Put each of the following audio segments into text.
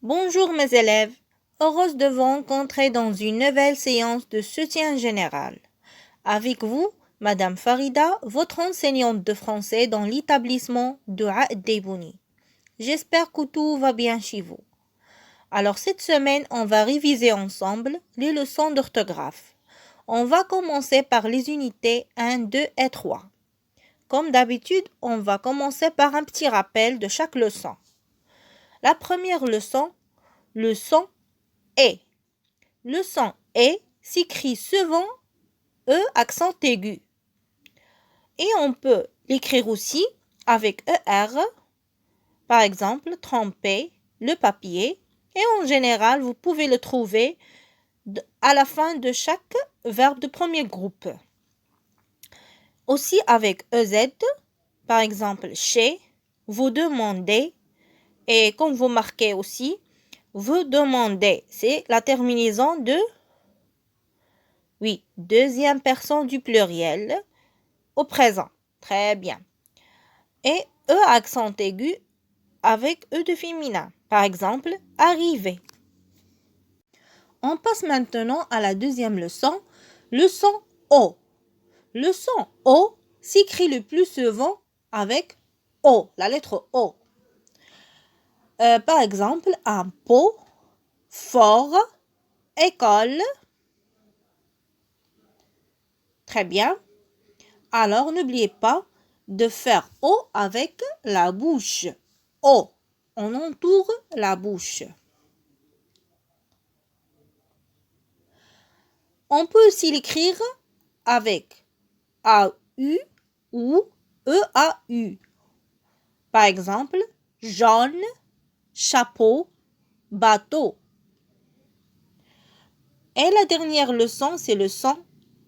Bonjour mes élèves, heureuse de vous rencontrer dans une nouvelle séance de soutien général. Avec vous, Madame Farida, votre enseignante de français dans l'établissement de Debouni. J'espère que tout va bien chez vous. Alors cette semaine, on va réviser ensemble les leçons d'orthographe. On va commencer par les unités 1, 2 et 3. Comme d'habitude, on va commencer par un petit rappel de chaque leçon. La première leçon, le son est. Le son est s'écrit souvent E accent aigu. Et on peut l'écrire aussi avec ER, par exemple, tremper, le papier. Et en général, vous pouvez le trouver à la fin de chaque verbe de premier groupe. Aussi avec EZ, par exemple, chez, vous demandez. Et comme vous marquez aussi, vous demandez, c'est la terminaison de, deuxième personne du pluriel au présent. Très bien. Et E accent aigu avec E de féminin. Par exemple, arriver. On passe maintenant à la deuxième leçon, le son O. Le son O s'écrit le plus souvent avec O, la lettre O. Par exemple, un pot, fort, école. Très bien. Alors, n'oubliez pas de faire O avec la bouche. O. On entoure la bouche. On peut aussi l'écrire avec AU ou EAU. Par exemple, jaune, chapeau, bateau. Et la dernière leçon, c'est le son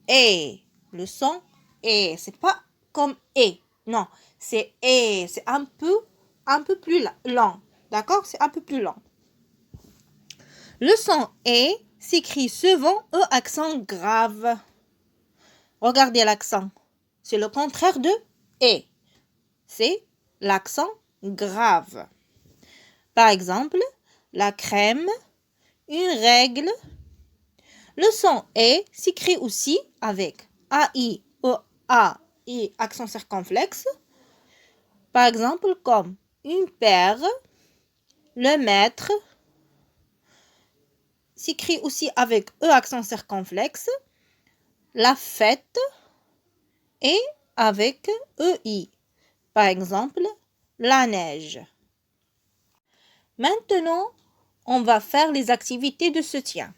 E. Le son E. C'est pas comme E. Non, c'est E. C'est un peu plus lent. D'accord? C'est un peu plus lent. Le son E s'écrit souvent E accent grave. Regardez l'accent. C'est le contraire de E. C'est l'accent grave. Par exemple, la crème, une règle. Le son E s'écrit aussi avec AI, E-A-I, accent circonflexe. Par exemple, comme une paire, le maître, s'écrit aussi avec E accent circonflexe, la fête et avec EI. Par exemple, la neige. Maintenant, on va faire les activités de soutien.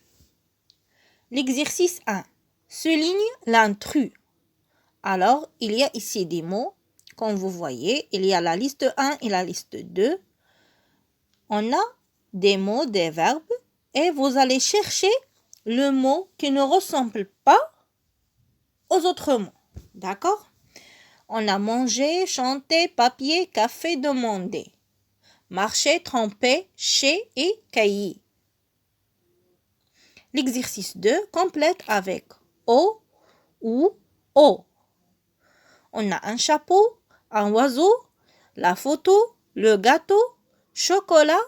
L'exercice 1. Souligne l'intrus. Alors, il y a ici des mots. Comme vous voyez, il y a la liste 1 et la liste 2. On a des mots, des verbes, et vous allez chercher le mot qui ne ressemble pas aux autres mots. D'accord? On a mangé, chanté, papier, café, demandé. Marcher, tremper, chez et cahier. L'exercice 2 complète avec O ou O. On a un chapeau, un oiseau, la photo, le gâteau, chocolat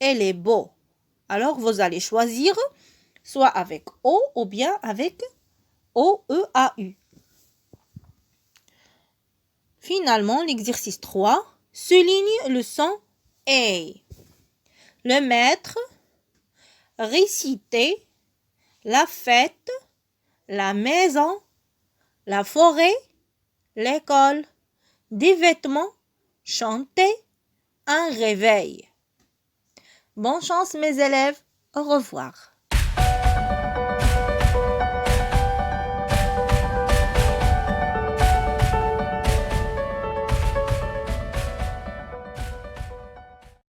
et les beaux. Alors, vous allez choisir soit avec O ou bien avec O-E-A-U. Finalement, l'exercice 3 souligne le son A. Le maître, réciter, la fête, la maison, la forêt, l'école, des vêtements, chanter, un réveil. Bonne chance mes élèves, au revoir.